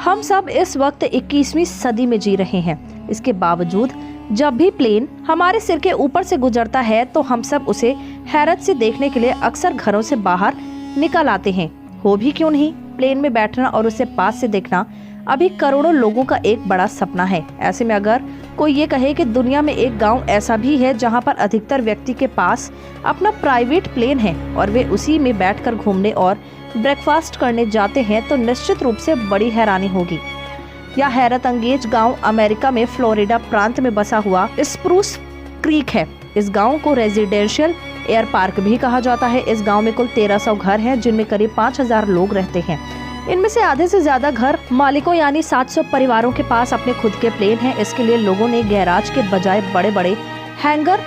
हम सब इस वक्त 21वीं सदी में जी रहे हैं। इसके बावजूद जब भी प्लेन हमारे सिर के ऊपर से गुजरता है तो हम सब उसे हैरत से देखने के लिए अक्सर घरों से बाहर निकल आते हैं। हो भी क्यों नहीं, प्लेन में बैठना और उसे पास से देखना अभी करोड़ों लोगों का एक बड़ा सपना है। ऐसे में अगर कोई ये कहे कि दुनिया में एक गांव ऐसा भी है जहां पर अधिकतर व्यक्ति के पास अपना प्राइवेट प्लेन है और वे उसी में बैठकर घूमने और ब्रेकफास्ट करने जाते हैं, तो निश्चित रूप से बड़ी हैरानी होगी। यह हैरत अंगेज गांव अमेरिका में फ्लोरिडा प्रांत में बसा हुआ स्प्रूस क्रीक है। इस गांव को रेजिडेंशियल एयर पार्क भी कहा जाता है। इस गांव में कुल 1300 घर हैं, जिनमें करीब 5000 लोग रहते हैं। इनमें से आधे से ज्यादा घर मालिकों यानी 700 परिवारों के पास अपने खुद के प्लेन हैं। इसके लिए लोगों ने गैराज के बजाय बड़े बड़े हैंगर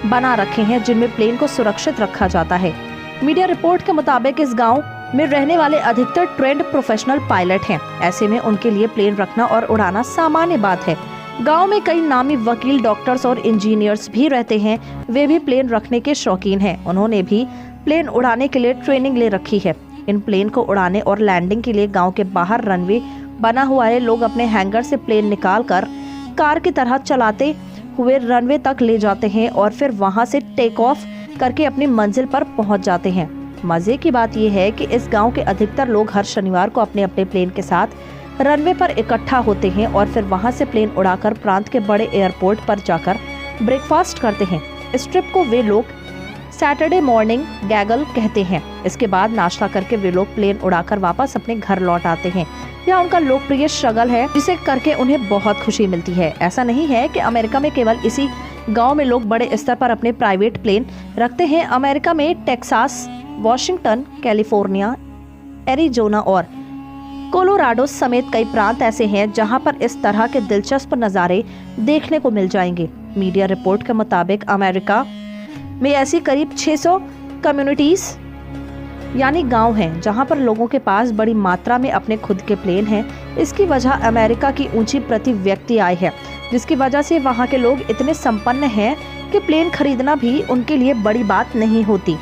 बना रखे हैं, जिनमें प्लेन को सुरक्षित रखा जाता है। मीडिया रिपोर्ट के मुताबिक इस गांव में रहने वाले अधिकतर ट्रेंड प्रोफेशनल पायलट हैं। ऐसे में उनके लिए प्लेन रखना और उड़ाना सामान्य बात है। गांव में कई नामी वकील, डॉक्टर्स और इंजीनियर्स भी रहते हैं। वे भी प्लेन रखने के शौकीन हैं। उन्होंने भी प्लेन उड़ाने के लिए ट्रेनिंग ले रखी है। इन प्लेन को उड़ाने और लैंडिंग के लिए गांव के बाहर रनवे बना हुआ है। लोग अपने हैंगर से प्लेन निकाल कर कार की तरह चलाते हुए रनवे तक ले जाते हैं और फिर वहां से टेक ऑफ करके अपनी मंजिल पर पहुंच जाते हैं। मजे की बात यह है कि इस गांव के अधिकतर लोग हर शनिवार को अपने अपने प्लेन के साथ रनवे पर इकट्ठा होते हैं और फिर वहां से प्लेन उड़ाकर प्रांत के बड़े एयरपोर्ट पर जाकर ब्रेकफास्ट करते हैं। इस ट्रिप को वे लोग सैटरडे मॉर्निंग गैगल कहते हैं। इसके बाद नाश्ता करके वे लोग प्लेन उड़ाकर वापस अपने घर लौट आते हैं। यह उनका लोकप्रिय शगल है, जिसे करके उन्हें बहुत खुशी मिलती है। ऐसा नहीं है कि अमेरिका में केवल इसी गांव में लोग बड़े स्तर पर अपने प्राइवेट प्लेन रखते हैं। अमेरिका में टेक्सास, वॉशिंगटन, कैलिफोर्निया, एरिजोना और कोलोराडो समेत कई प्रांत ऐसे हैं जहां पर इस तरह के दिलचस्प नज़ारे देखने को मिल जाएंगे। मीडिया रिपोर्ट के मुताबिक अमेरिका में ऐसी करीब 600 कम्युनिटीज यानी गांव हैं जहां पर लोगों के पास बड़ी मात्रा में अपने खुद के प्लेन हैं। इसकी वजह अमेरिका की ऊंची प्रति व्यक्ति आय है, जिसकी वजह से वहां के लोग इतने संपन्न हैं कि प्लेन खरीदना भी उनके लिए बड़ी बात नहीं होती।